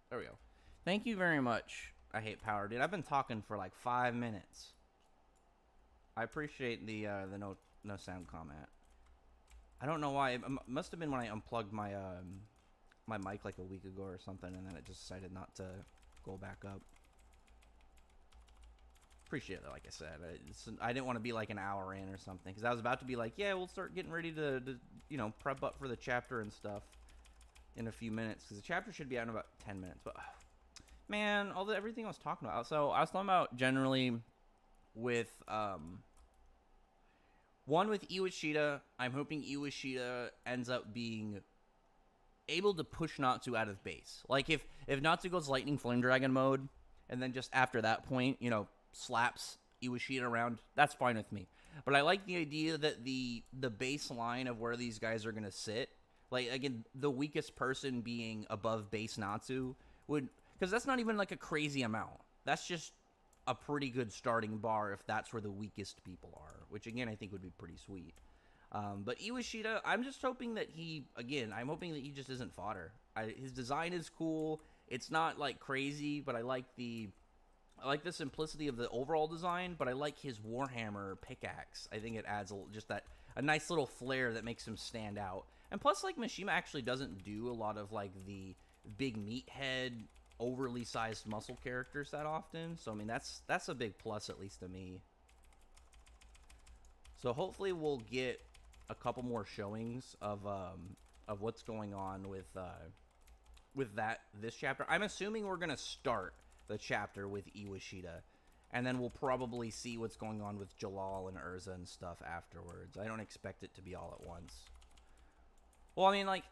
There we go. Thank you very much. I hate power, dude. I've been talking for like 5 minutes. I appreciate the no sound comment. I don't know why. It must have been when I unplugged my mic like a week ago or something, and then it just decided not to go back up. Appreciate it, like I said. I didn't want to be like an hour in or something, because I was about to be like, yeah, we'll start getting ready to prep up for the chapter and stuff in a few minutes, because the chapter should be out in about 10 minutes. But man, everything I was talking about. So I was talking about generally with one with Iwashita. I'm hoping Iwashita ends up being able to push Natsu out of base. Like if Natsu goes Lightning Flame Dragon mode, and then just after that point, slaps Iwashita around, that's fine with me. But I like the idea that the baseline of where these guys are gonna sit, like again, the weakest person being above base Natsu would, because that's not even like a crazy amount. That's just a pretty good starting bar if that's where the weakest people are, which again I think would be pretty sweet. But Iwashita, I'm just hoping that I'm hoping that he just isn't fodder. His design is cool. It's not like crazy, but I like the simplicity of the overall design. But I like his Warhammer pickaxe. I think it adds just a nice little flair that makes him stand out. And plus, like, Mishima actually doesn't do a lot of like the big meathead, overly sized muscle characters that often. So I mean that's a big plus, at least to me. So hopefully we'll get a couple more showings of what's going on with this chapter. I'm assuming we're gonna start the chapter with Iwashita, and then we'll probably see what's going on with Jalal and Urza and stuff afterwards. I don't expect it to be all at once. Well, I mean, like,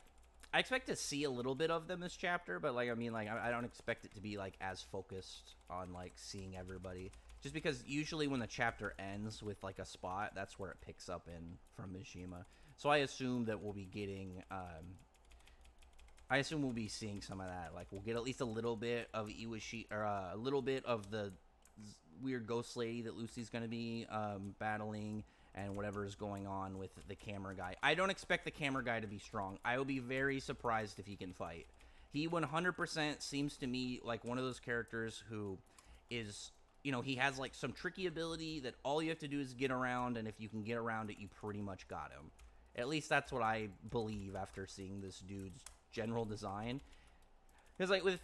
I expect to see a little bit of them this chapter, but like, I mean, like, I don't expect it to be like as focused on like seeing everybody. Just because usually when the chapter ends with like a spot, that's where it picks up in from Mishima. So I assume that we'll be getting, I assume we'll be seeing some of that. Like we'll get at least a little bit of Iwashi, or a little bit of the weird ghost lady that Lucy's going to be battling, and whatever is going on with the camera guy. I don't expect the camera guy to be strong. I will be very surprised if he can fight. He 100% seems to me like one of those characters who is, he has like some tricky ability that all you have to do is get around, and if you can get around it, you pretty much got him. At least that's what I believe after seeing this dude's general design. Because like with,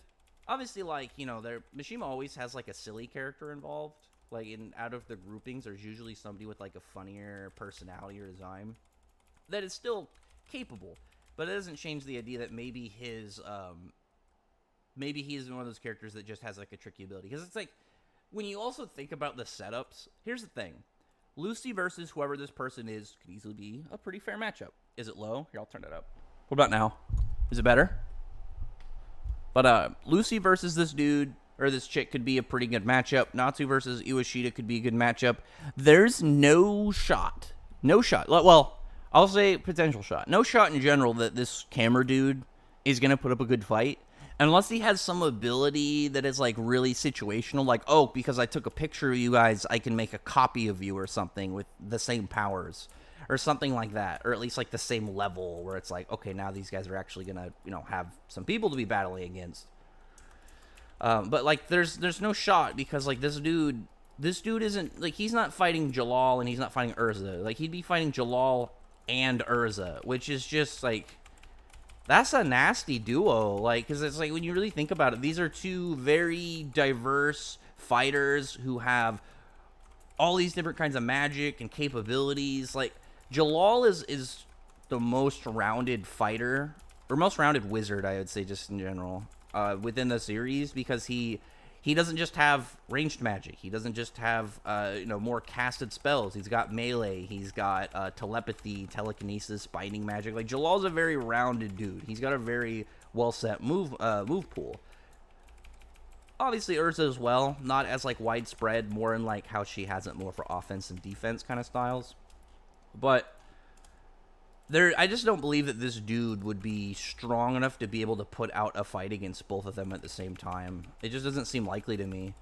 obviously, like, Mishima always has like a silly character involved. Like out of the groupings, there's usually somebody with like a funnier personality or design that is still capable. But it doesn't change the idea that maybe he is one of those characters that just has like a tricky ability. Because it's like, when you also think about the setups, here's the thing. Lucy versus whoever this person is could easily be a pretty fair matchup. Is it low? Here, I'll turn it up. What about now? Is it better? But Lucy versus this dude or this chick could be a pretty good matchup. Natsu versus Iwashita could be a good matchup. There's no shot. No shot. Well, I'll say potential shot. No shot in general that this camera dude is going to put up a good fight. Unless he has some ability that is like really situational. Like, oh, because I took a picture of you guys, I can make a copy of you or something with the same powers. Or something like that. Or at least like the same level where it's like, okay, now these guys are actually going to, have some people to be battling against. But like there's no shot because like this dude isn't like, he's not fighting Jalal and he's not fighting Urza. Like he'd be fighting Jalal and Urza, which is just like, that's a nasty duo. Like, because it's like when you really think about it, these are two very diverse fighters who have all these different kinds of magic and capabilities. Like Jalal is the most rounded fighter, or most rounded wizard, I would say, just in general, within the series, because he doesn't just have ranged magic. He doesn't just have more casted spells. He's got melee. He's got telepathy, telekinesis, binding magic. Like Jalal's a very rounded dude. He's got a very well set move pool. Obviously Urza as well, not as like widespread, more in like how she has it more for offense and defense kind of styles. But I just don't believe that this dude would be strong enough to be able to put out a fight against both of them at the same time. It just doesn't seem likely to me.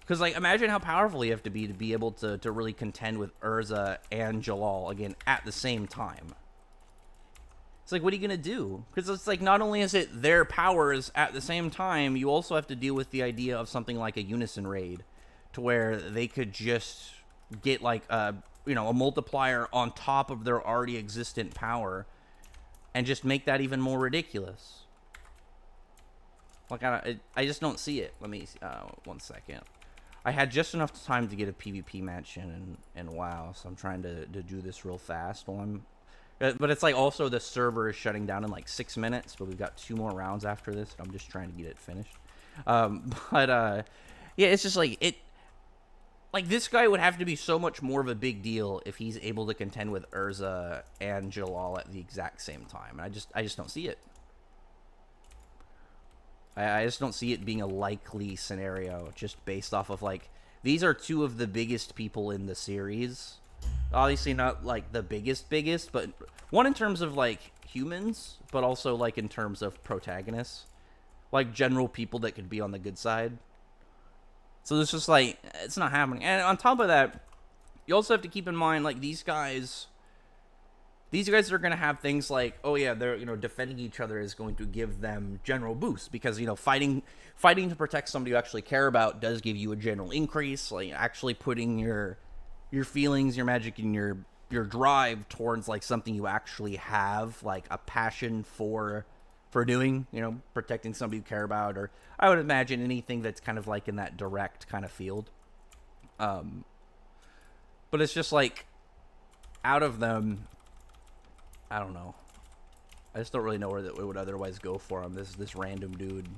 Because, like, imagine how powerful you have to be able to really contend with Urza and Jalal, again, at the same time. It's like, what are you going to do? Because it's like, not only is it their powers, at the same time, you also have to deal with the idea of something like a unison raid, to where they could just get like a multiplier on top of their already existent power, and just make that even more ridiculous. Like, I just don't see it. Let me 1 second. I had just enough time to get a PvP match in WoW, so I'm trying to do this real fast while I'm. But it's like, also the server is shutting down in like 6 minutes, but we've got 2 more rounds after this, and I'm just trying to get it finished. Yeah, it's just like it. Like, this guy would have to be so much more of a big deal if he's able to contend with Urza and Jalal at the exact same time. And I just don't see it. I just don't see it being a likely scenario, just based off of, like, these are 2 of the biggest people in the series. Obviously not, like, the biggest, but one in terms of, like, humans, but also, like, in terms of protagonists. Like, general people that could be on the good side. So it's just, like, it's not happening. And on top of that, you also have to keep in mind, like, these guys are going to have things like, oh yeah, they're, defending each other is going to give them general boost, because, fighting to protect somebody you actually care about does give you a general increase. Like, actually putting your feelings, your magic, and your drive towards, like, something you actually have, like, a passion for doing, protecting somebody you care about, or I would imagine anything that's kind of like in that direct kind of field. But it's just like, out of them, I don't know. I just don't really know where that would otherwise go for him. This random dude.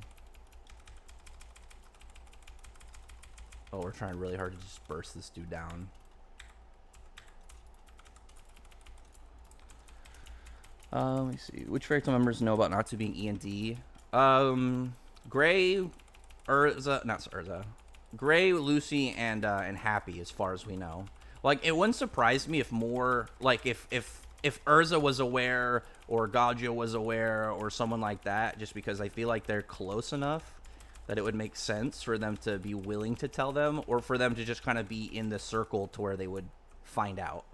Oh, we're trying really hard to just burst this dude down. Let me see. Which fairy tale members know about Natsu being E and D? Gray, Urza, not Urza. Gray, Lucy, and Happy, as far as we know. Like, it wouldn't surprise me if more, like, if Urza was aware, or Gajio was aware, or someone like that, just because I feel like they're close enough that it would make sense for them to be willing to tell them, or for them to just kind of be in the circle to where they would find out,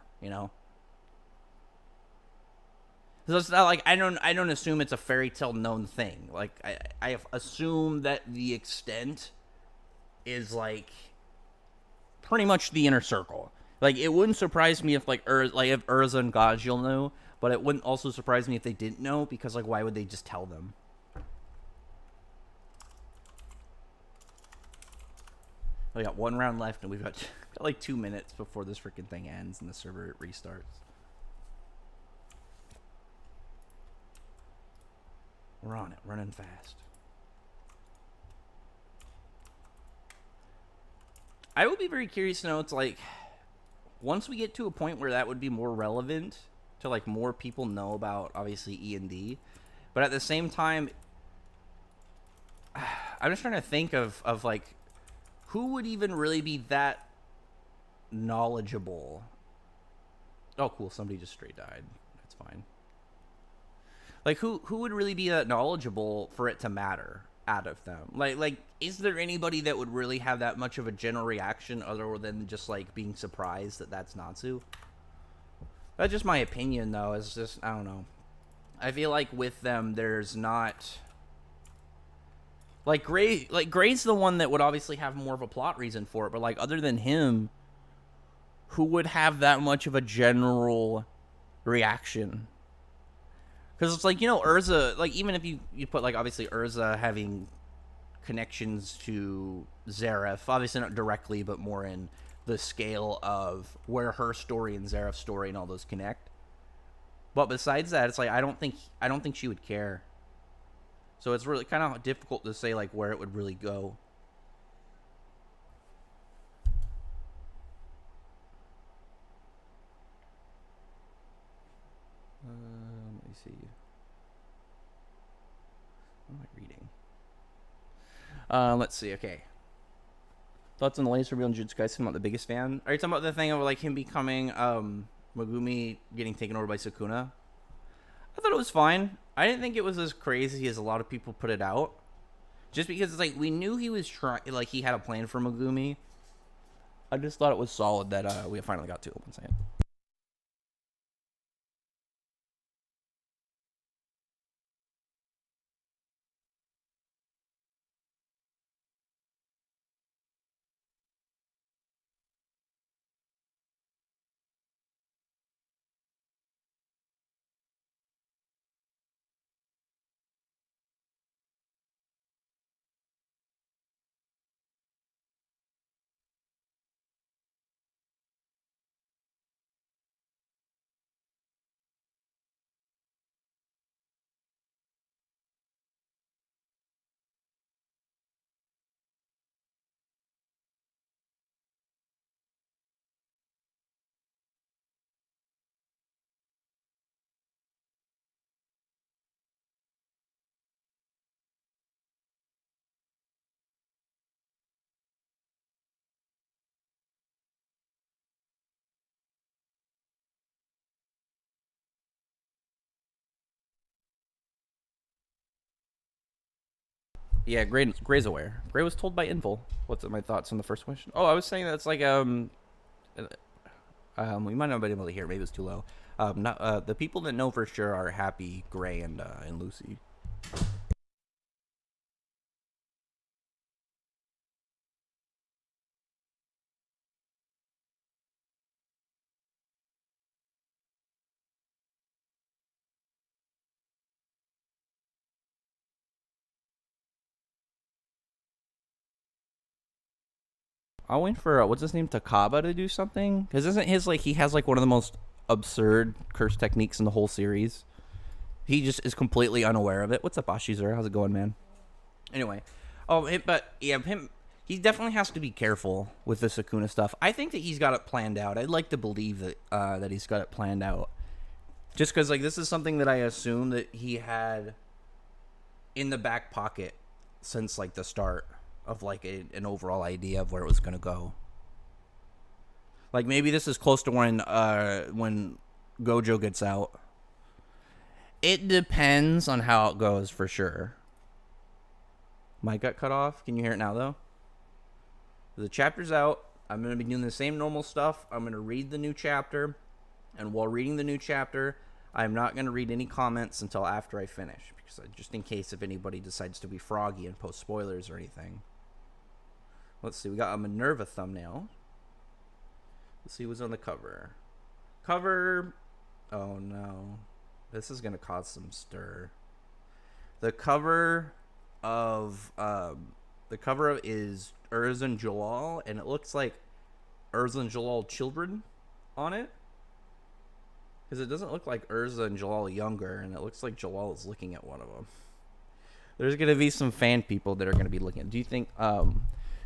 So it's not like, I don't assume it's a fairy tale known thing. Like, I assume that the extent is, like, pretty much the inner circle. Like, it wouldn't surprise me if, if Urza and Gajil knew, but it wouldn't also surprise me if they didn't know, because, like, why would they just tell them? We got 1 round left, and we've got like 2 minutes before this freaking thing ends and the server restarts. We're on it, running fast. I would be very curious to know, it's like, once we get to a point where that would be more relevant to, like, more people know about, obviously, E&D, but at the same time, I'm just trying to think of like, who would even really be that knowledgeable? Oh, cool, somebody just straight died. That's fine. Like, who would really be that knowledgeable for it to matter out of them? Like, is there anybody that would really have that much of a general reaction other than just, like, being surprised that that's Natsu? That's just my opinion, though. It's just, I don't know. I feel like with them, there's not... Gray's the one that would obviously have more of a plot reason for it, but, like, other than him, who would have that much of a general reaction? Because it's like, Urza, like, even if you put, like, obviously Urza having connections to Zareth, obviously not directly, but more in the scale of where her story and Zareth's story and all those connect. But besides that, it's like, I don't think she would care. So it's really kind of difficult to say, like, where it would really go. Let me see. What am I reading? Let's see. Okay. Thoughts on the latest reveal in Jujutsu Kaisen? I'm not the biggest fan. Are you talking about the thing of, like, him becoming Megumi getting taken over by Sukuna? I thought it was fine. I didn't think it was as crazy as a lot of people put it out. Just because it's like, we knew he was trying, like, he had a plan for Megumi. I just thought it was solid that we finally got to it. 1 second. Yeah, Gray's aware. Gray was told by Invul. What's my thoughts on the first question? Oh, I was saying that's like we might not have been able to hear. Maybe it was too low. Not the people that know for sure are Happy, Gray, and Lucy. I'll wait for what's his name, Takaba, to do something. Because isn't his like he has like one of the most absurd curse techniques in the whole series. He just is completely unaware of it. What's up, Ashizura? How's it going, man? Anyway, but yeah, him. He definitely has to be careful with the Sukuna stuff. I think that he's got it planned out. I'd like to believe that that he's got it planned out. Just because like this is something that I assume that he had in the back pocket since like the start of like an overall idea of where it was gonna go. Like maybe this is close to when Gojo gets out. It depends on how it goes for sure. My gut cut off. Can you hear it now though? The chapter's out. I'm gonna be doing the same normal stuff. I'm gonna read the new chapter, and while reading the new chapter, I'm not gonna read any comments until after I finish, because just in case if anybody decides to be froggy and post spoilers or anything. Let's see. We got a Minerva thumbnail. Let's see what's on the cover. Cover. Oh no, this is gonna cause some stir. The cover of is Urza and Jalal, and it looks like Urza and Jalal children on it. Because it doesn't look like Urza and Jalal younger, and it looks like Jalal is looking at one of them. There's going to be some fan people that are going to be looking at. Do you think,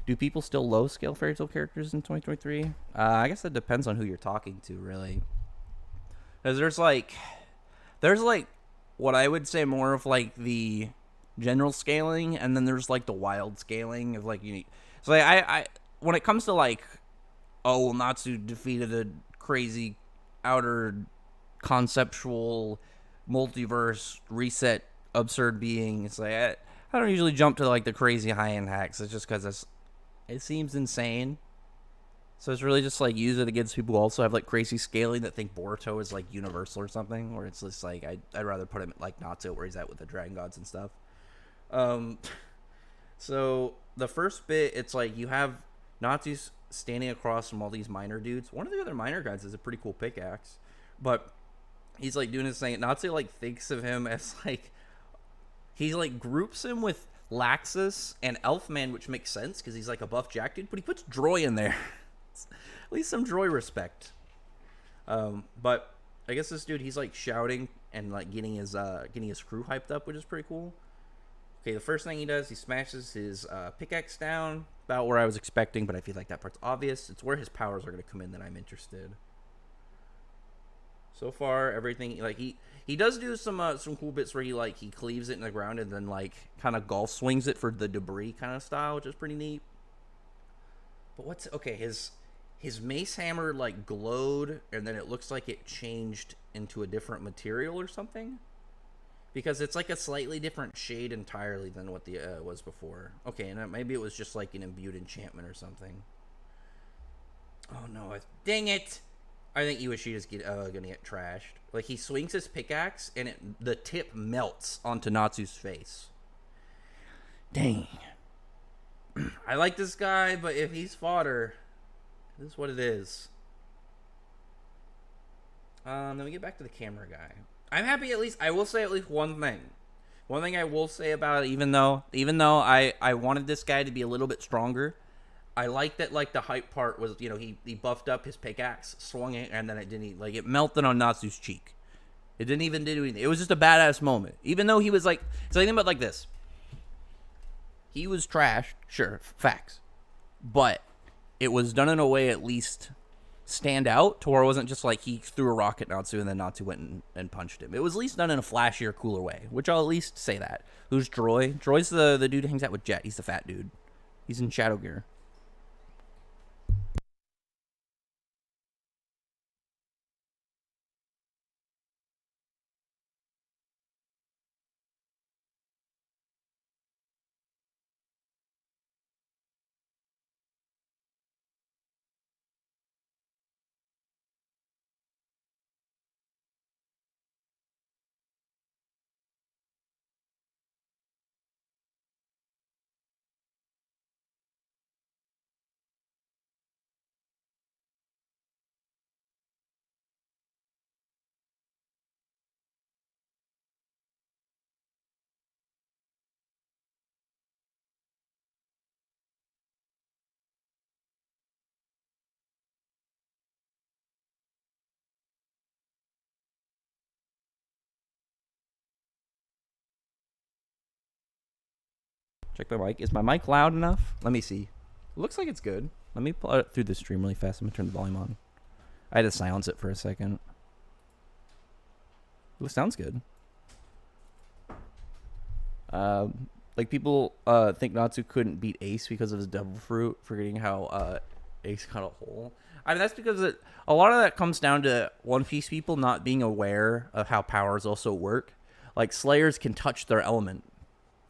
do people still low scale Fairy Tail characters in 2023? I guess that depends on who you're talking to, really. Because there's like what I would say more of like the general scaling, and then there's like the wild scaling of like unique. So like, I when it comes to like, oh, well, Natsu defeated a crazy outer conceptual multiverse reset absurd being. It's like I don't usually jump to like the crazy high end hacks. It's just because it seems insane. So it's really just like use it against people who also have like crazy scaling that think Boruto is like universal or something, or it's just like I'd rather put him like Natsu where he's at with the Dragon Gods and stuff. So the first bit, it's like you have Natsu's standing across from all these minor dudes. One of the other minor guys is a pretty cool pickaxe, but he's like doing his thing. Natsu like thinks of him as like he like groups him with Laxus and Elfman, which makes sense because he's like a buff jack dude, but he puts Droy in there. At least some Droy respect. But I guess this dude, he's like shouting and like getting his crew hyped up, which is pretty cool. Okay, the first thing he does, he smashes his pickaxe down, about where I was expecting, but I feel like that part's obvious. It's where his powers are going to come in that I'm interested. So far, everything, like he does do some cool bits where he cleaves it in the ground and then like kind of golf swings it for the debris kind of style, which is pretty neat. But his mace hammer like glowed, and then it looks like it changed into a different material or something. Because it's like a slightly different shade entirely than what the was before. Okay, and maybe it was just like an imbued enchantment or something. Oh no! Dang it! I think Iwashita's gonna get trashed. Like he swings his pickaxe and the tip melts onto Natsu's face. Dang. I like this guy, but if he's fodder, this is what it is. Then we get back to the camera guy. I'm happy at least. I will say at least one thing. One thing I will say about it, even though I wanted this guy to be a little bit stronger, I like that like the hype part was, you know, he buffed up his pickaxe, swung it, and then it melted on Natsu's cheek. It didn't even do anything. It was just a badass moment. Even though he was like, so I think about like this. He was trashed, sure, facts, but it was done in a way at least stand out to where it wasn't just like he threw a rock at Natsu and then Natsu went and punched him. It was at least done in a flashier, cooler way, which I'll at least say that. Who's Droy? Droy's the dude who hangs out with Jet. He's the fat dude. He's in Shadow Gear. Check my mic. Is my mic loud enough? Let me see. It looks like it's good. Let me pull it through the stream really fast. I'm going to turn the volume on. I had to silence it for a second. Ooh, sounds good. Like, people think Natsu couldn't beat Ace because of his devil fruit, forgetting how Ace got a hole. I mean, that's because a lot of that comes down to One Piece people not being aware of how powers also work. Like, Slayers can touch their element.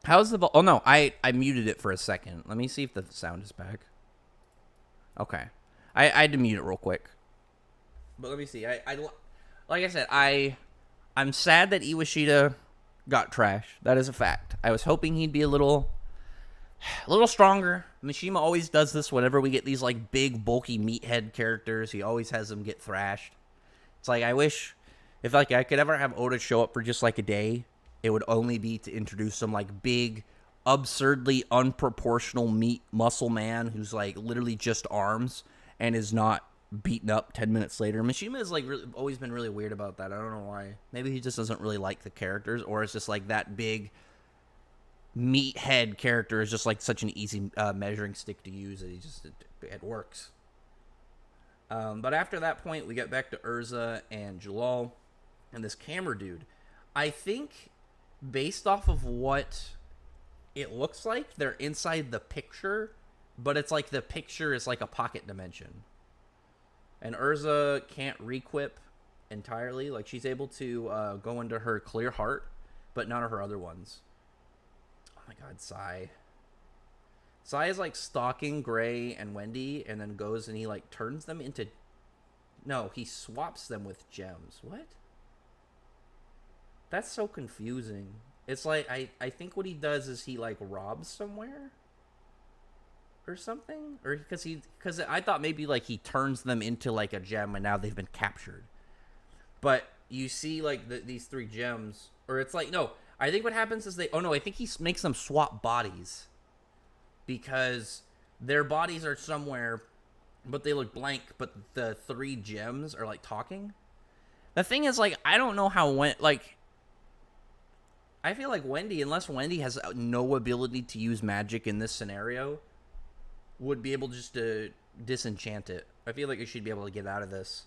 How's the... Oh, no, I muted it for a second. Let me see if the sound is back. Okay. I had to mute it real quick. But let me see. Like I said, I'm sad that Iwashita got trashed. That is a fact. I was hoping he'd be a little stronger. Mishima always does this whenever we get these like big, bulky meathead characters. He always has them get thrashed. It's like, I wish if like I could ever have Oda show up for just like a day, it would only be to introduce some like big, absurdly unproportional meat muscle man who's like literally just arms and is not beaten up 10 minutes later. Mishima has like really, always been really weird about that. I don't know why. Maybe he just doesn't really like the characters, or it's just like that big meathead character is just like such an easy measuring stick to use that it works. But after that point, we get back to Urza and Jalal and this camera dude. I think based off of what it looks like, they're inside the picture, but it's like the picture is like a pocket dimension. And Urza can't re-equip entirely. Like, she's able to go into her clear heart, but none of her other ones. Oh my god, Sai. Sai is, like, stalking Gray and Wendy, and then goes and he, like, turns them into... No, he swaps them with gems. What? That's so confusing. It's like, I think what he does is he, like, robs somewhere? Or something, or because I thought maybe like he turns them into like a gem and now they've been captured, but you see like these 3 gems, or it's like, no, I think what happens is I think he makes them swap bodies because their bodies are somewhere but they look blank, but the 3 gems are like talking. The thing is, like, I don't know how I feel like Wendy, unless Wendy has no ability to use magic in this scenario, would be able just to disenchant it. I feel like she'd be able to get out of this.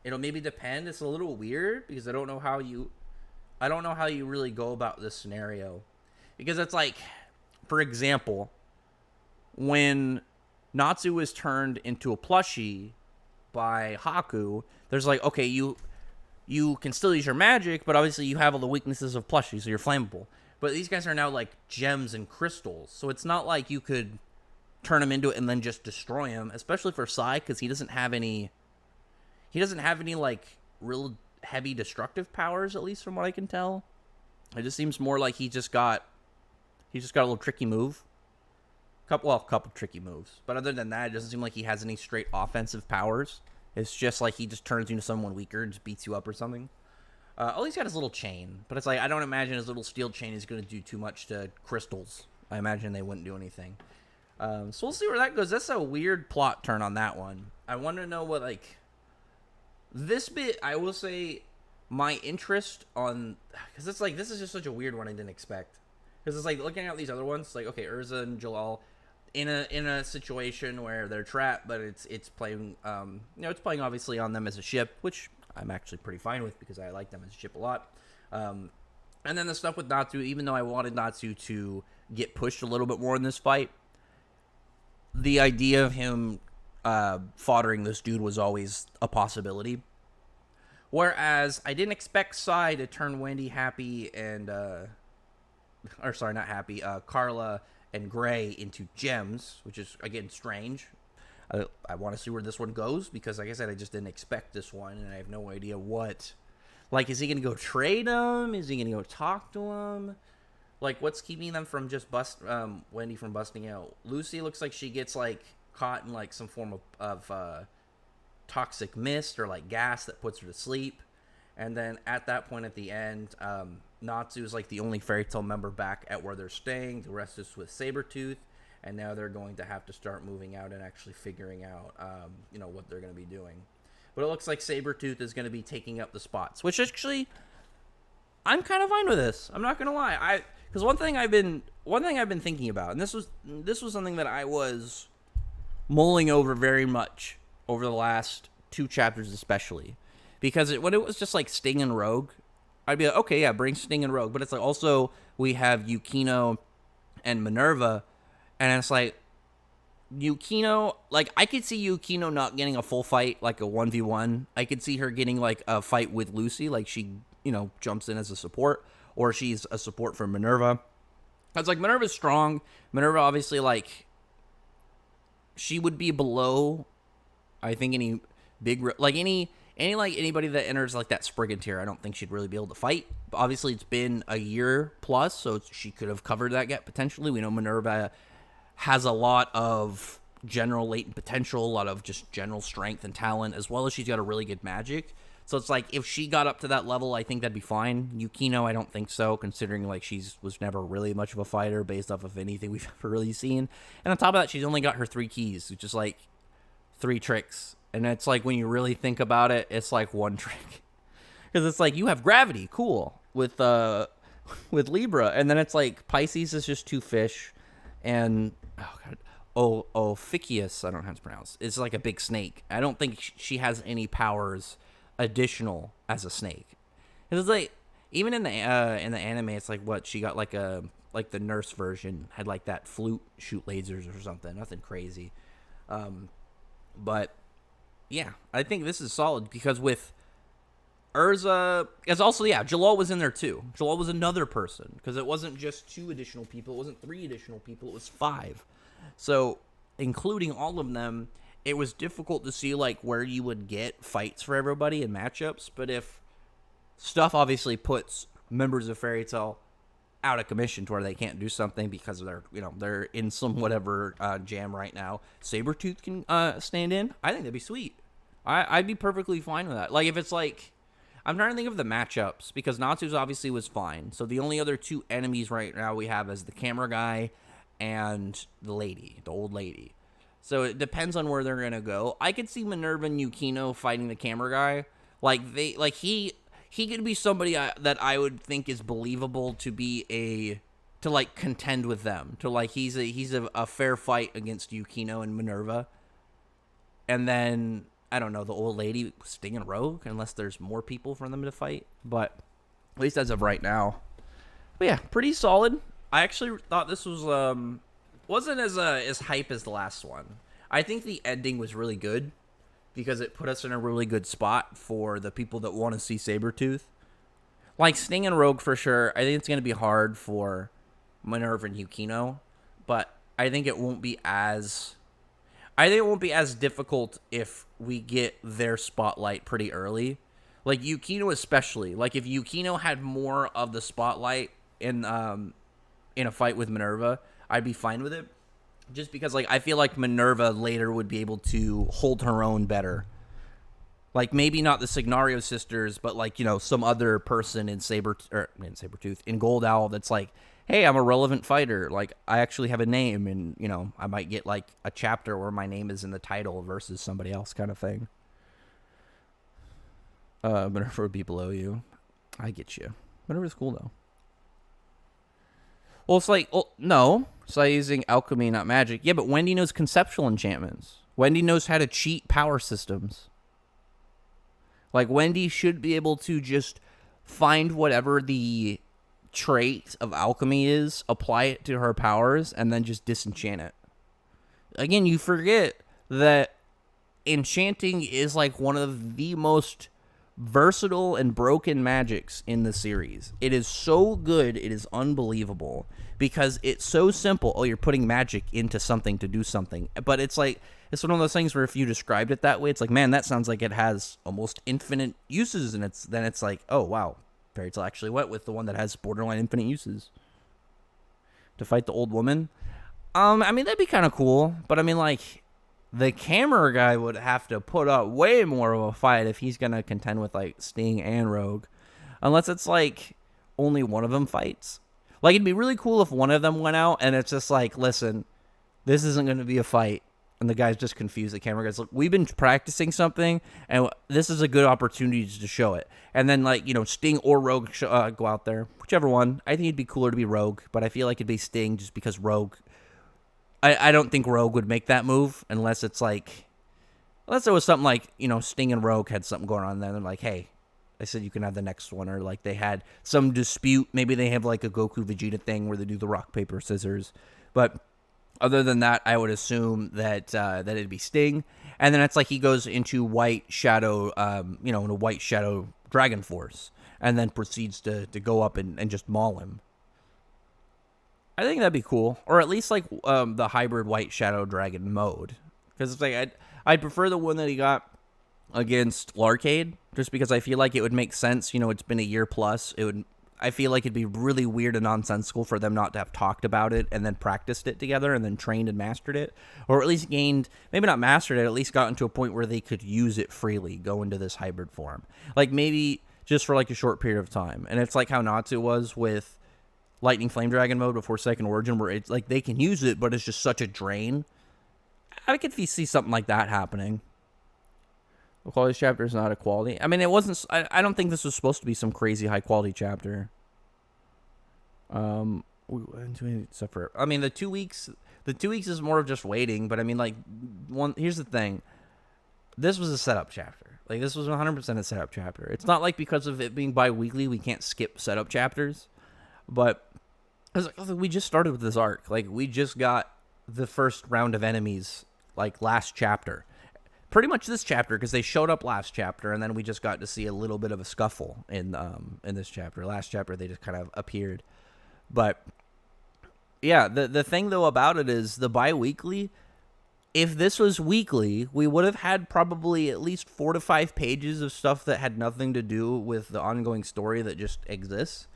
It'll maybe depend. It's a little weird because I don't know how you really go about this scenario. Because it's like, for example, when Natsu is turned into a plushie by Haku, there's like, okay, you can still use your magic, but obviously you have all the weaknesses of plushies, so you're flammable. But these guys are now like gems and crystals, so it's not like you could turn him into it and then just destroy him, especially for Sai, because he doesn't have any like real heavy destructive powers, at least from what I can tell. It just seems more like he just got a little tricky move. Couple tricky moves. But other than that, it doesn't seem like he has any straight offensive powers. It's just like he just turns you into someone weaker and just beats you up or something. He's got his little chain, but it's like, I don't imagine his little steel chain is going to do too much to crystals. I imagine they wouldn't do anything. So we'll see where that goes. That's a weird plot turn on that one. I want to know what, like... This bit, I will say, my interest on... Because it's like, this is just such a weird one I didn't expect. Because it's like, looking at these other ones, like, okay, Urza and Jalal, in a situation where they're trapped, but it's playing, it's playing obviously on them as a ship, which I'm actually pretty fine with because I like them as a ship a lot. And then the stuff with Natsu, even though I wanted Natsu to get pushed a little bit more in this fight, the idea of him foddering this dude was always a possibility. Whereas I didn't expect Sai to turn Wendy happy and, Carla and Gray into gems, which is, again, strange. I want to see where this one goes because, like I said, I just didn't expect this one, and I have no idea what. Like, is he going to go trade them? Is he going to go talk to him? Like, what's keeping them from just Wendy from busting out? Lucy looks like she gets, like, caught in, like, some form of toxic mist or, like, gas that puts her to sleep. And then at that point at the end, Natsu is, like, the only Fairy Tail member back at where they're staying. The rest is with Sabertooth. And now they're going to have to start moving out and actually figuring out, what they're going to be doing. But it looks like Sabertooth is going to be taking up the spots, which actually, I'm kind of fine with this. I'm not gonna lie. Because one thing I've been thinking about, and this was something that I was mulling over very much over the last 2 chapters, especially because when it was just like Sting and Rogue, I'd be like, okay, yeah, bring Sting and Rogue, but it's like also we have Yukino and Minerva, and it's like Yukino, like I could see Yukino not getting a full fight, like a 1v1. I could see her getting like a fight with Lucy, like she, jumps in as a support, or she's a support for Minerva. It's like Minerva's strong. Minerva obviously, like, she would be below, I think, any big, like anybody that enters like that Spriggan tier. I don't think she'd really be able to fight. But obviously, it's been a year plus, so she could have covered that gap potentially. We know Minerva has a lot of general latent potential, a lot of just general strength and talent, as well as she's got a really good magic. So it's like, if she got up to that level, I think that'd be fine. Yukino, I don't think so, considering like was never really much of a fighter based off of anything we've ever really seen. And on top of that, she's only got her 3 keys, which is like 3 tricks. And it's like, when you really think about it, it's like 1 trick. Because it's like, you have gravity, cool, with Libra. And then it's like, Pisces is just 2 fish. And, Ophiuchus, I don't know how to pronounce. It's like a big snake. I don't think she has any powers additional as a snake. It's like, even in the anime, it's like, what, she got like the nurse version had like that flute shoot lasers or something, nothing crazy. But yeah, I think this is solid, because with Urza, as also, yeah, Jalal was in there too. Jalal was another person, because it wasn't just 2 additional people, it wasn't 3 additional people, it was 5. So including all of them, it was difficult to see like where you would get fights for everybody in matchups. But if stuff obviously puts members of Fairy Tail out of commission to where they can't do something because of they're in some whatever jam right now, Sabertooth can stand in. I think that'd be sweet. I'd be perfectly fine with that. Like, if it's like, I'm trying to think of the matchups, because Natsu's obviously was fine. So the only other 2 enemies right now we have is the camera guy and the old lady. So it depends on where they're gonna go. I could see Minerva and Yukino fighting the camera guy. He could be somebody that I would think is believable to contend with them. To like, he's a fair fight against Yukino and Minerva. And then I don't know, the old lady, Sting and Rogue, unless there's more people for them to fight. But at least as of right now. But yeah, pretty solid. I actually thought this was wasn't as hype as the last one. I think the ending was really good, because it put us in a really good spot for the people that want to see Sabertooth. Like, Sting and Rogue for sure. I think it's going to be hard for Minerva and Yukino, but I think it won't be as difficult if we get their spotlight pretty early. Like, Yukino especially. Like, if Yukino had more of the spotlight in a fight with Minerva, I'd be fine with it. Just because, like, I feel like Minerva later would be able to hold her own better. Like, maybe not the Signario sisters, but, like, some other person in Sabertooth, in Gold Owl that's like, hey, I'm a relevant fighter. Like, I actually have a name, and, I might get, like, a chapter where my name is in the title versus somebody else kind of thing. Minerva would be below you. I get you. Minerva's cool, though. Well, it's like, no. It's like using alchemy, not magic. Yeah, but Wendy knows conceptual enchantments. Wendy knows how to cheat power systems. Like, Wendy should be able to just find whatever the trait of alchemy is, apply it to her powers, and then just disenchant it. Again, you forget that enchanting is like one of the most versatile and broken magics in the series. It is so good, it is unbelievable, because it's so simple. Oh, you're putting magic into something to do something. But it's like, it's one of those things where if you described it that way, it's like, man, that sounds like it has almost infinite uses, and then it's like, oh wow, Fairy Tail actually went with the one that has borderline infinite uses. To fight the old woman. I mean, that'd be kind of cool, but I mean, like, the camera guy would have to put up way more of a fight if he's going to contend with, like, Sting and Rogue. Unless it's, like, only one of them fights. Like, it'd be really cool if one of them went out and it's just like, listen, this isn't going to be a fight. And the guy's just confused. The camera guy's like, we've been practicing something, and this is a good opportunity to show it. And then, like, you know, Sting or Rogue go out there. Whichever one. I think it'd be cooler to be Rogue, but I feel like it'd be Sting just because Rogue... I don't think Rogue would make that move unless it's like... Unless there was something like, you know, Sting and Rogue had something going on there. They're like, hey, I said you can have the next one. Or, like, they had some dispute. Maybe they have, like, a Goku-Vegeta thing where they do the rock, paper, scissors. But other than that, I would assume that that it'd be Sting. And then it's like he goes into White Shadow, you know, into White Shadow Dragon Force. And then proceeds to go up and just maul him. I think that'd be cool. Or at least, like, the hybrid White Shadow Dragon mode. Because it's like, I'd prefer the one that he got against Larcade, just because I feel like it would make sense. You know, it's been a year plus. I feel like it'd be really weird and nonsensical for them not to have talked about it and then practiced it together and then trained and mastered it. Or at least gained, maybe not mastered it, at least gotten to a point where they could use it freely, go into this hybrid form. Like, maybe just for, like, a short period of time. And it's like how Natsu was with Lightning Flame Dragon mode before Second Origin, where it's like they can use it, but it's just such a drain. I could see something like that happening. The quality chapter is not a quality. I mean, it wasn't. I don't think this was supposed to be some crazy high quality chapter. I mean, the 2 weeks. The 2 weeks is more of just waiting. But I mean, like, here's the thing. This was a setup chapter. Like, this was 100% a setup chapter. It's not like because of it being bi-weekly, we can't skip setup chapters. But I was like, oh, we just started with this arc. Like, we just got the first round of enemies, like, last chapter. Pretty much this chapter, because they showed up last chapter, and then we just got to see a little bit of a scuffle in this chapter. Last chapter, they just kind of appeared. But, yeah, the thing, though, about it is the bi-weekly, if this was weekly, we would have had probably at least 4 to 5 pages of stuff that had nothing to do with the ongoing story that just exists.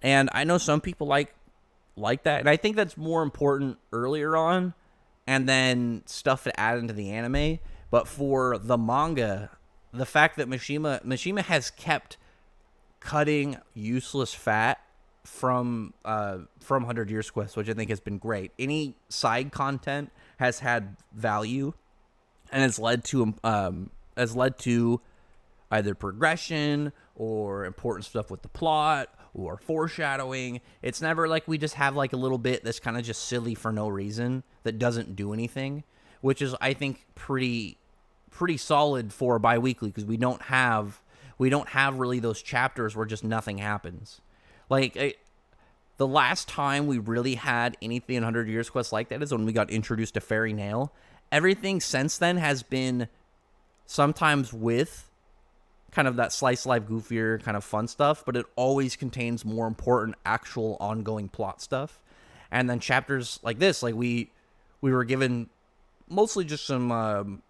And I know some people like that, and I think that's more important earlier on, and then stuff to add into the anime. But for the manga, the fact that Mishima has kept cutting useless fat from 100 Years Quest, which I think has been great. Any side content has had value, and has led to either progression or important stuff with the plot or foreshadowing. It's never like we just have like a little bit that's kind of just silly for no reason that doesn't do anything, which is, I think, pretty solid for bi-weekly, because we don't have really those chapters where just nothing happens. Like, the last time we really had anything in 100 Years Quest like that is when we got introduced to Fairy Nail. Everything since then has been sometimes with kind of that slice life goofier kind of fun stuff, but it always contains more important actual ongoing plot stuff. And then chapters like this, like we were given mostly just some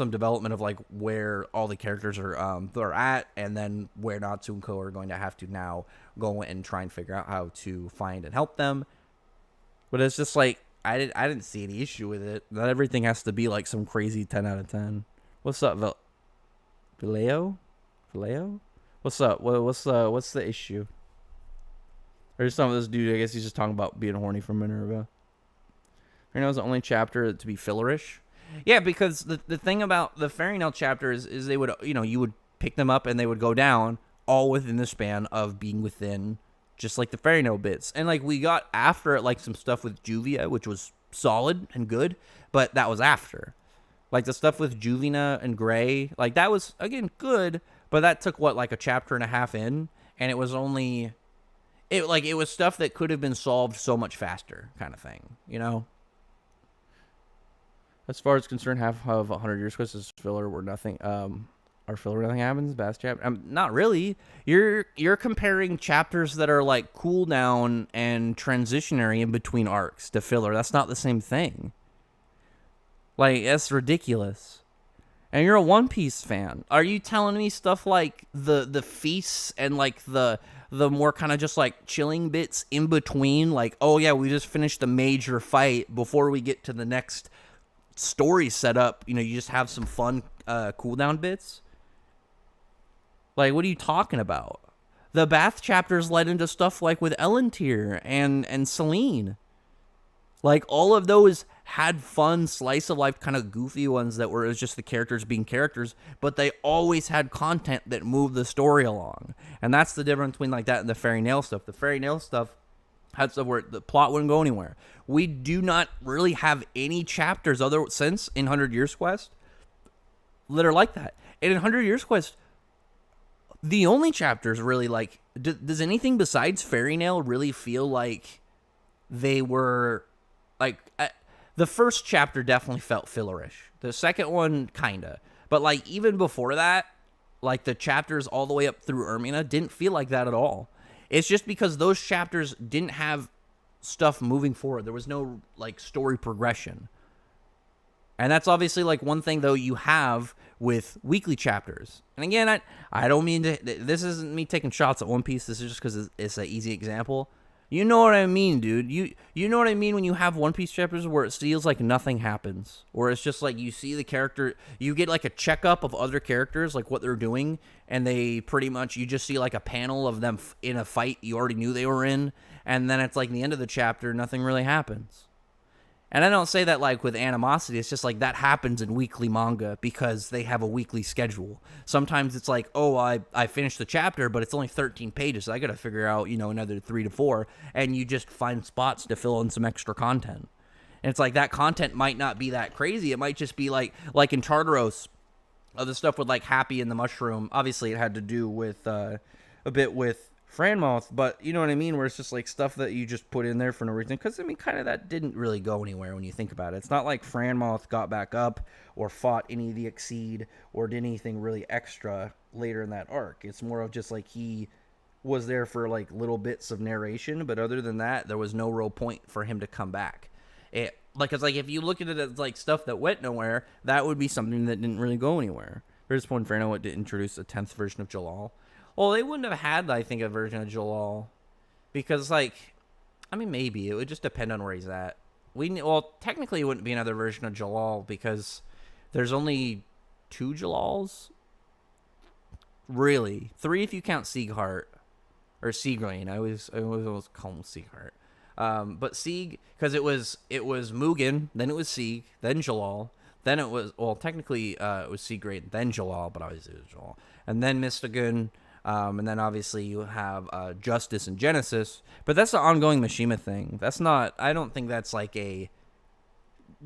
development of like where all the characters are at, and then where Natsu and Co are going to have to now go and try and figure out how to find and help them. But it's just like I didn't see any issue with it. Not everything has to be like some crazy 10 out of 10. What's up, Vallejo? What's up? What's the issue? There's some of this dude, I guess he's just talking about being horny for Minerva. Right now is the only chapter to be fillerish. Yeah, because the thing about the Fairy Nail chapters is they would, you know, you would pick them up and they would go down all within the span of being within just like the Fairy Nail bits. And like we got after it like some stuff with Juvia, which was solid and good, but that was after. Like the stuff with Juvina and Gray, like that was, again, good, but that took what, like a chapter and a half in, and it was only, it was stuff that could have been solved so much faster, kind of thing, you know? As far as concerned, half of 100 Years Quest is filler where nothing, or filler where nothing happens, best chapter. Not really. You're comparing chapters that are like cooldown and transitionary in between arcs to filler. That's not the same thing. Like, that's ridiculous. And you're a One Piece fan. Are you telling me stuff like the feasts and like the more kind of just like chilling bits in between? Like, oh yeah, we just finished a major fight before we get to the next story setup. You know, you just have some fun cooldown bits. Like, what are you talking about? The Bath chapters led into stuff like with Elentier and Celine. Like, all of those had fun slice of life kind of goofy ones that were, it was just the characters being characters, but they always had content that moved the story along. And that's the difference between like that and the fairy nail stuff. The fairy nail stuff had stuff where the plot wouldn't go anywhere. We do not really have any chapters other since in 100 Years Quest that are like that. And in 100 Years Quest, the only chapters really like, does anything besides fairy nail really feel like they were like, the first chapter definitely felt fillerish. The second one, kinda. But, like, even before that, like, the chapters all the way up through Ermina didn't feel like that at all. It's just because those chapters didn't have stuff moving forward. There was no, like, story progression. And that's obviously, like, one thing, though, you have with weekly chapters. And again, I don't mean to... This isn't me taking shots at One Piece. This is just because it's an easy example. You know what I mean, dude. You know what I mean when you have One Piece chapters where it feels like nothing happens. Or it's just like you see the character, you get like a checkup of other characters, like what they're doing, and they pretty much, you just see like a panel of them in a fight you already knew they were in, and then it's like the end of the chapter, nothing really happens. And I don't say that like with animosity, it's just like that happens in weekly manga because they have a weekly schedule. Sometimes it's like, oh, I finished the chapter, but it's only 13 pages, so I gotta figure out, you know, another 3 to 4, and you just find spots to fill in some extra content. And it's like that content might not be that crazy, it might just be like in Tartaros, the stuff with like Happy and the Mushroom, obviously it had to do with, a bit with Franmoth, but you know what I mean, where it's just like stuff that you just put in there for no reason, because I mean kind of that didn't really go anywhere when you think about it. It's not like Franmoth got back up or fought any of the Exceed or did anything really extra later in that arc. It's more of just like he was there for like little bits of narration, but other than that there was no real point for him to come back. It like, it's like if you look at it as like stuff that went nowhere, that would be something that didn't really go anywhere. There's one Frano to introduce a 10th version of Jalal. Well, they wouldn't have had, I think, a version of Jalal. Because, like, I mean, maybe. It would just depend on where he's at. Well, technically, it wouldn't be another version of Jalal because there's only 2 Jalals. Really. 3 if you count Siegheart. Or Siegrain. I always call him Siegheart. But Sieg, because it was Mugen, then it was Sieg, then Jalal. Then it was, well, technically, it was Siegrain, then Jalal, but obviously it was Jalal. And then Mystagun. And then obviously you have Justice and Genesis, but that's the ongoing Mishima thing. That's not, I don't think that's like a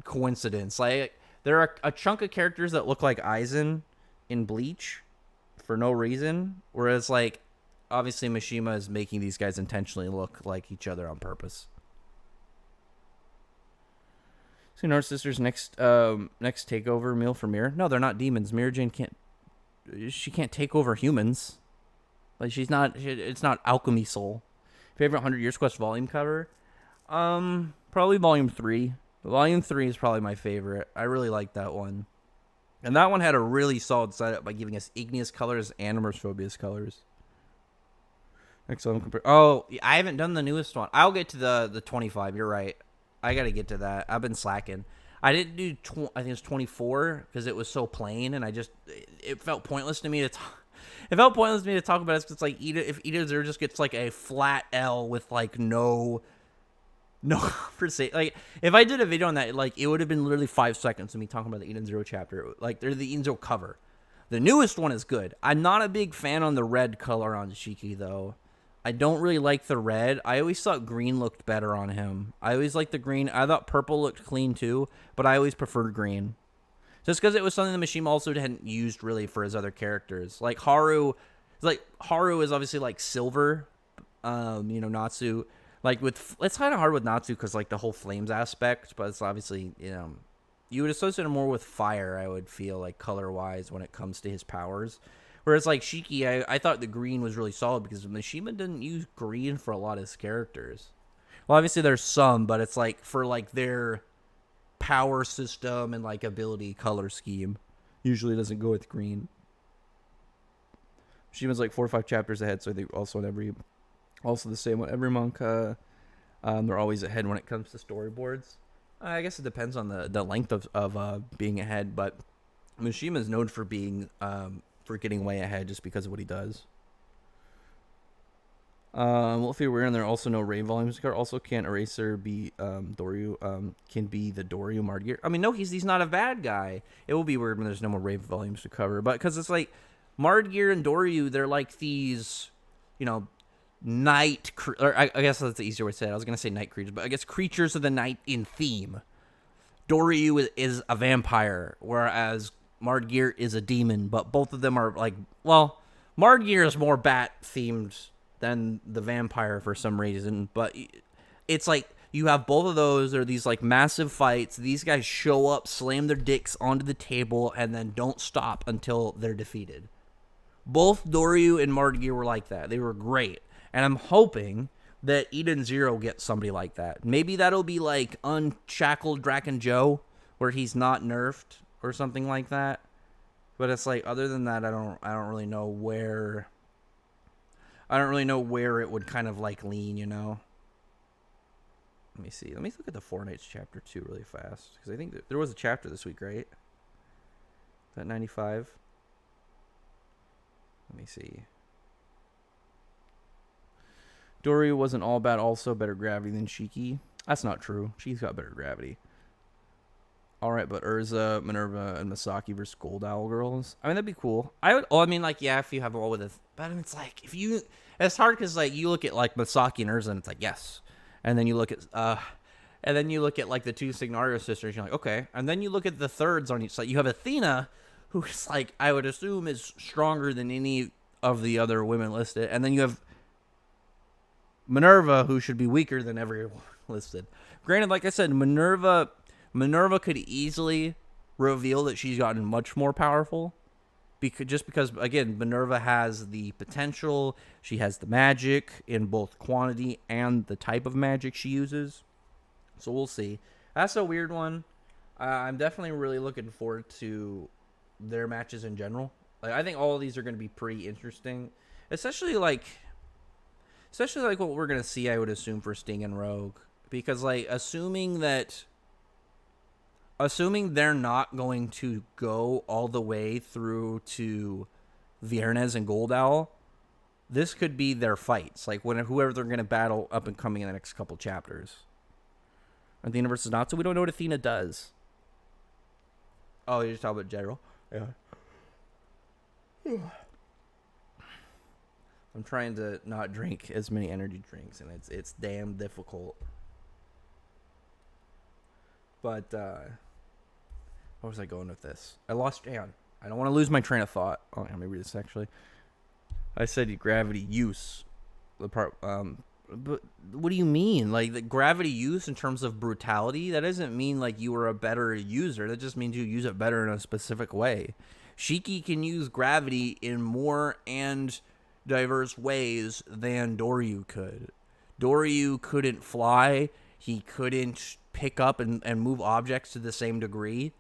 coincidence. Like there are a chunk of characters that look like Aizen in Bleach for no reason, whereas like obviously Mishima is making these guys intentionally look like each other on purpose. So North Sister's next takeover meal for Mirror. No, they're not demons. Mirror Jane can't take over humans. Like it's not Alchemy Soul. Favorite 100 Years Quest volume cover? Probably volume 3. Volume 3 is probably my favorite. I really like that one. And that one had a really solid setup by giving us igneous colors and Phobius colors. Oh, I haven't done the newest one. I'll get to the 25. You're right. I got to get to that. I've been slacking. I didn't do, I think it's 24 because it was so plain and it felt pointless to me to talk. It felt pointless to me to talk about it because it's like if Eden Zero just gets like a flat L with like no conversation. Like if I did a video on that, like it would have been literally 5 seconds of me talking about the Eden Zero chapter. Like they're the Eden Zero cover. The newest one is good. I'm not a big fan on the red color on Shiki though. I don't really like the red. I always thought green looked better on him. I always liked the green. I thought purple looked clean too, but I always preferred green. Just because it was something the Mishima also hadn't used really for his other characters. Like Haru is obviously like silver. Natsu. Like it's kind of hard with Natsu because like the whole flames aspect, but it's obviously, you would associate him more with fire, I would feel like color-wise when it comes to his powers. Whereas like Shiki, I thought the green was really solid because Mishima didn't use green for a lot of his characters. Well, obviously there's some, but it's like for like their power system and like ability color scheme usually doesn't go with green. Mishima's like 4 or 5 chapters ahead, so I think also the same on every manga. They're always ahead when it comes to storyboards. I guess it depends on the length of being ahead, but Mishima is known for being for getting way ahead just because of what he does. Well, if you're aware, and there are also no Ray volumes card. Also, can Eraser be Doryu? Can be the Doryu Margear? I mean, no, he's not a bad guy. It will be weird when there's no more Ray volumes to cover, but because it's like Margear and Doryu, they're like these, you know, or I guess that's the easier way to say it. I was gonna say night creatures, but I guess creatures of the night in theme. Doryu is a vampire, whereas Margear is a demon, but both of them are like, well, Margear is more bat themed than the vampire for some reason, but it's like you have both of those. They're these like massive fights. These guys show up, slam their dicks onto the table, and then don't stop until they're defeated. Both Doryu and Margear were like that. They were great, and I'm hoping that Eden Zero gets somebody like that. Maybe that'll be like Unshackled Draken Joe, where he's not nerfed or something like that. But it's like, other than that, I don't really know where. I don't really know where it would kind of like lean, you know. Let me see. Let me look at the Four Knights chapter 2 really fast, because I think there was a chapter this week, right? That 95. Let me see. Doryu wasn't all bad, also better gravity than Shiki. That's not true. She's got better gravity. Alright, but Urza, Minerva, and Misaki versus Gold Owl Girls. I mean, that'd be cool. I mean, like, yeah, if you have them all with it. But I mean, it's like, if you... It's hard because, like, you look at, like, Misaki and Urza, and it's like, yes. And then you look at, like, the two Signario sisters, you're like, okay. And then you look at the thirds on each side. You have Athena, who's, like, I would assume is stronger than any of the other women listed. And then you have Minerva, who should be weaker than everyone listed. Granted, like I said, Minerva could easily reveal that she's gotten much more powerful. Just because, again, Minerva has the potential. She has the magic in both quantity and the type of magic she uses. So we'll see. That's a weird one. I'm definitely really looking forward to their matches in general. Like, I think all of these are going to be pretty interesting. Especially like what we're going to see, I would assume, for Sting and Rogue. Because, like, assuming they're not going to go all the way through to Viernes and Gold Owl, this could be their fights. Like, whoever they're going to battle up and coming in the next couple chapters. Athena versus Natsu, we don't know what Athena does. Oh, you're just talking about general? Yeah. I'm trying to not drink as many energy drinks, and it's damn difficult. But, where was I going with this? I lost... Hang on. I don't want to lose my train of thought. Oh, let me read this, actually. I said gravity use. The part... But what do you mean? Like, the gravity use in terms of brutality? That doesn't mean, like, you were a better user. That just means you use it better in a specific way. Shiki can use gravity in more and diverse ways than Doryu could. Doryu couldn't fly. He couldn't pick up and move objects to the same degree.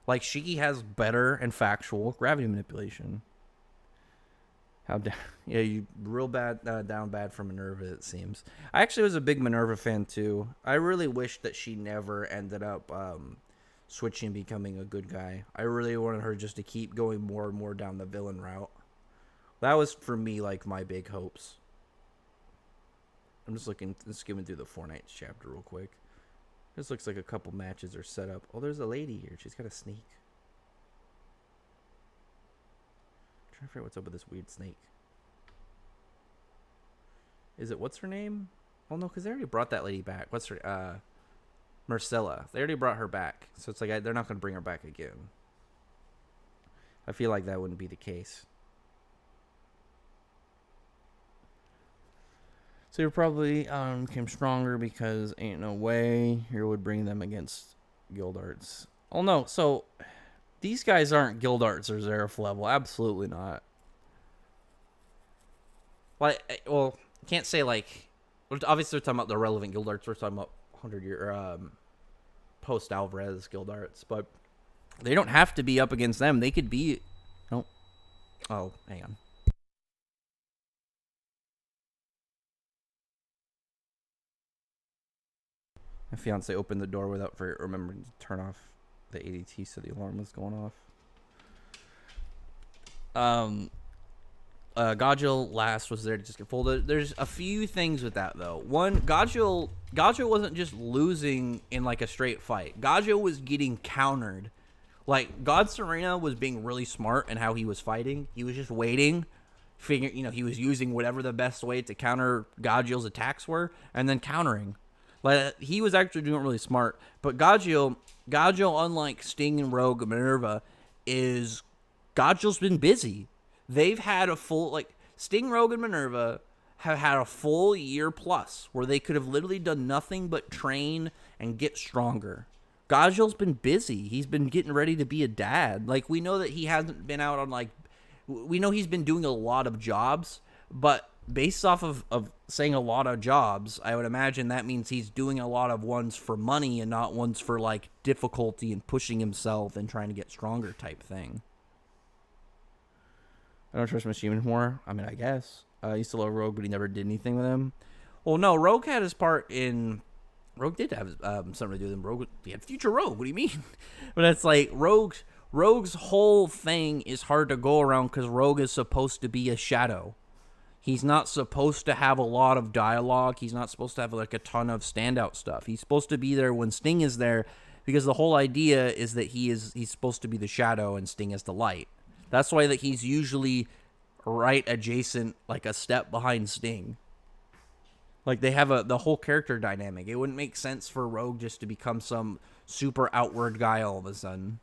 Like, Shiki has better and factual gravity manipulation. Yeah, you real bad down bad for Minerva, it seems. I actually was a big Minerva fan too. I really wish that she never ended up switching and becoming a good guy. I really wanted her just to keep going more and more down the villain route. That was, for me, like, my big hopes. I'm just skimming through the Four Knights chapter real quick. This looks like a couple matches are set up. Oh, there's a lady here. She's got a snake. I'm trying to figure out what's up with this weird snake. Is it, what's her name? Oh, no, because they already brought that lady back. What's her, Marcella. They already brought her back. So it's like, they're not going to bring her back again. I feel like that wouldn't be the case. So you probably became stronger because ain't no way you would bring them against Guild Arts. Oh, no. So these guys aren't Guild Arts or Zeref level. Absolutely not. Like, well, can't say like... Obviously, we're talking about the relevant Guild Arts. We're talking about 100-year post-Alvarez Guild Arts. But they don't have to be up against them. They could be... No. Oh, hang on. My fiance opened the door without remembering to turn off the ADT, so the alarm was going off. Gajil last was there to just get folded. There's a few things with that though. One, Gajil wasn't just losing in like a straight fight. Gajil was getting countered. Like God Serena was being really smart in how he was fighting. He was just waiting, he was using whatever the best way to counter Gajil's attacks were, and then countering. Like he was actually doing it really smart. But Gajil, unlike Sting and Rogue and Minerva, Gajil's been busy. They've had a full, Sting, Rogue, and Minerva have had a full year plus where they could have literally done nothing but train and get stronger. Gajil's been busy. He's been getting ready to be a dad. Like, we know that he hasn't been out on, we know he's been doing a lot of jobs, but based off of saying a lot of jobs, I would imagine that means he's doing a lot of ones for money and not ones for, difficulty and pushing himself and trying to get stronger type thing. I don't trust Machine anymore. I mean, I guess. I used to love Rogue, but he never did anything with him. Well, no, Rogue had his part in... Rogue did have something to do with him. Rogue, he had Future Rogue. What do you mean? But it's like, Rogue's whole thing is hard to go around because Rogue is supposed to be a shadow. He's not supposed to have a lot of dialogue. He's not supposed to have, a ton of standout stuff. He's supposed to be there when Sting is there because the whole idea is that he's supposed to be the shadow and Sting is the light. That's why that he's usually right adjacent, a step behind Sting. They have the whole character dynamic. It wouldn't make sense for Rogue just to become some super outward guy all of a sudden.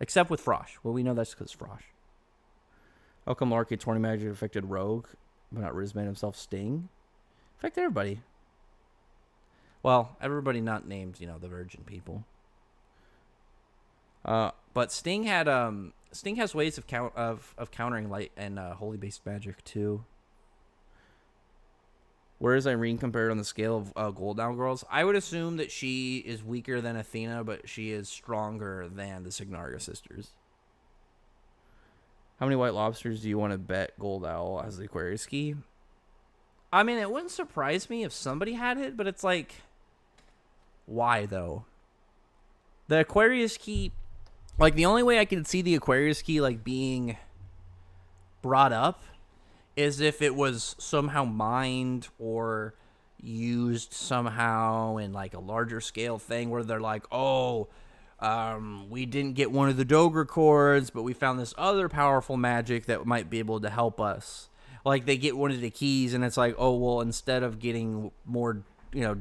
Except with Frosh. Well, we know that's because Frosh. How come Arcade 20 Magic affected Rogue, but not Rizman himself Sting? Affected everybody. Well, everybody not named, the Virgin people. But Sting has ways of countering light and holy based magic too. Where is Irene compared on the scale of Gold Down Girls? I would assume that she is weaker than Athena, but she is stronger than the Signaria sisters. How many White Lobsters do you want to bet Gold Owl has the Aquarius key? I mean, it wouldn't surprise me if somebody had it, but it's why though? The Aquarius key... the only way I can see the Aquarius key, being brought up is if it was somehow mined or used somehow in, a larger scale thing where they're we didn't get one of the Dogra chords, but we found this other powerful magic that might be able to help us. They get one of the keys, and it's instead of getting more...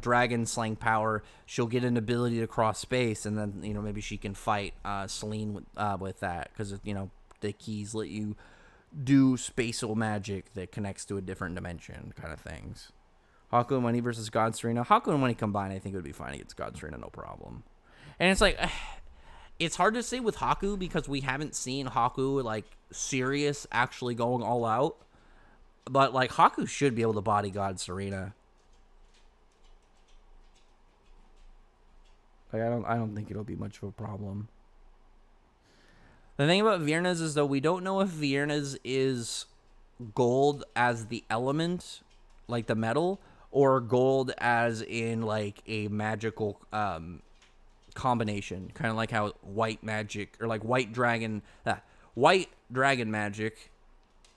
dragon slang power, she'll get an ability to cross space, and then maybe she can fight Celine with that because the keys let you do spatial magic that connects to a different dimension, kind of things. Haku and Money versus God Serena. Haku and Money combined, I think it would be fine against God Serena, no problem. And it's it's hard to say with Haku because we haven't seen Haku serious actually going all out, but Haku should be able to body God Serena. I don't think it'll be much of a problem. The thing about Viernes is, though, we don't know if Viernes is gold as the element, the metal, or gold as in, a magical combination. Kind of like how white magic, or white dragon magic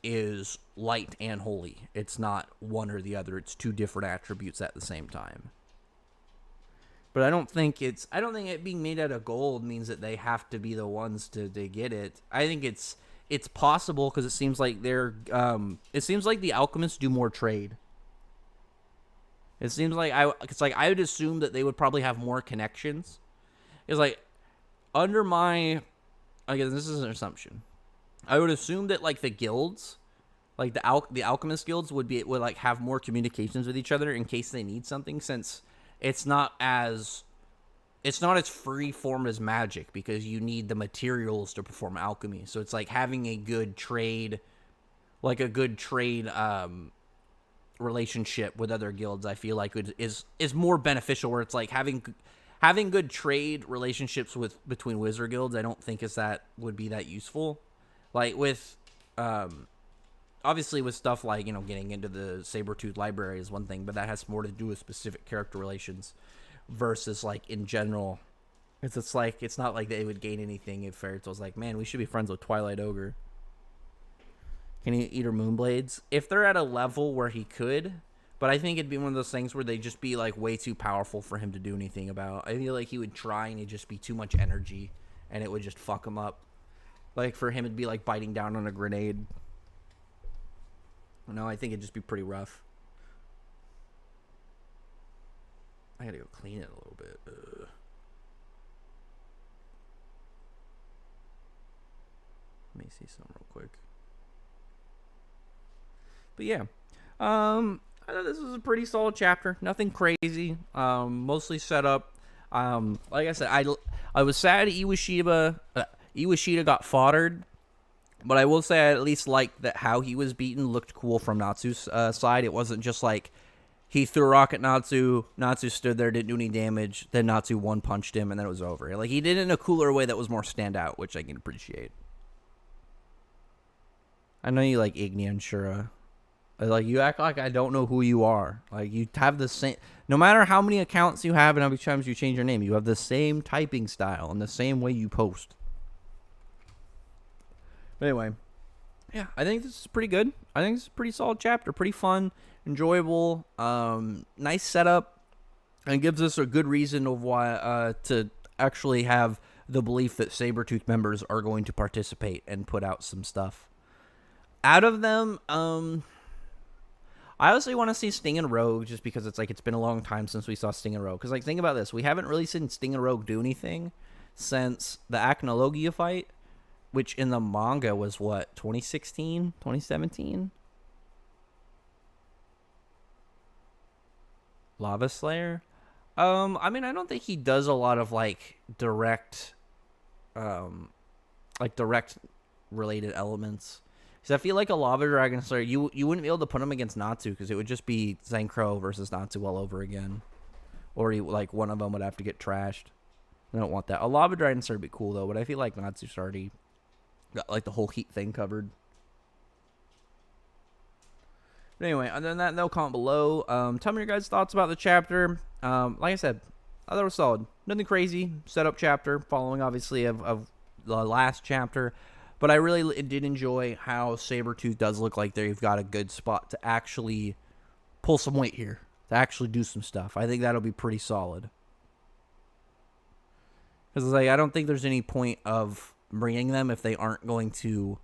is light and holy. It's not one or the other. It's two different attributes at the same time. But I don't think it being made out of gold means that they have to be the ones to get it. I think it's possible because it seems like the alchemists do more trade. It seems like I would assume that they would probably have more connections. It's under my, again, this is an assumption. I would assume that the guilds, the alchemist guilds would have more communications with each other in case they need something, since it's not as free form as magic because you need the materials to perform alchemy. So it's having a good trade, relationship with other guilds. I feel like is more beneficial. Where it's having good trade relationships between wizard guilds. I don't think would be that useful. With obviously with stuff getting into the Sabertooth library is one thing, but that has more to do with specific character relations versus in general. It's not like they would gain anything if Fairy Tail's man, we should be friends with Twilight Ogre. Can he eat her moonblades? If they're at a level where he could, but I think it'd be one of those things where they'd just be like way too powerful for him to do anything about. I feel like he would try and it'd just be too much energy and it would just fuck him up. Like for him, it'd be like biting down on a grenade. No, I think it'd just be pretty rough. I gotta go clean it a little bit. Ugh. Let me see something real quick. But yeah, I thought this was a pretty solid chapter. Nothing crazy. Mostly set up. Like I said, I was sad Iwashita got foddered, but I will say I at least liked that how he was beaten looked cool from Natsu's side. It wasn't just like he threw a rock at Natsu, Natsu stood there, didn't do any damage, then Natsu one-punched him, and then it was over. Like, he did it in a cooler way that was more standout, which I can appreciate. I know you like Igni and Shura. Like, you act like I don't know who you are. Like, you have the same... No matter how many accounts you have and how many times you change your name, you have the same typing style and the same way you post. But anyway, yeah, I think this is pretty good. I think it's a pretty solid chapter. Pretty fun, enjoyable, nice setup, and gives us a good reason of why to actually have the belief that Sabertooth members are going to participate and put out some stuff. Out of them, I honestly want to see Sting and Rogue just because it's like it's been a long time since we saw Sting and Rogue. Because, like, think about this. We haven't really seen Sting and Rogue do anything since the Acnologia fight, which in the manga was, what, 2016? 2017? Lava Slayer? I mean, I don't think he does a lot of, like, direct related elements. Because I feel like a Lava Dragon Slayer, you wouldn't be able to put him against Natsu because it would just be Zenkro versus Natsu all over again. Or, like, one of them would have to get trashed. I don't want that. A Lava Dragon Slayer would be cool, though, but I feel like Natsu's already got, like, the whole heat thing covered. But anyway, other than that, no comment below. Tell me your guys' thoughts about the chapter. Like I said, I thought it was solid. Nothing crazy. Setup chapter, following, obviously, of the last chapter. But I really did enjoy how Sabertooth does look like they've got a good spot to actually pull some weight here. To actually do some stuff. I think that'll be pretty solid. Because, like, I don't think there's any point of bringing them if they aren't going to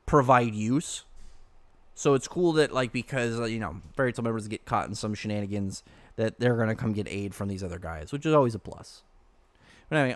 provide use. So it's cool that, like, because, you know, Fairy Tail members get caught in some shenanigans, that they're going to come get aid from these other guys, which is always a plus. But anyway,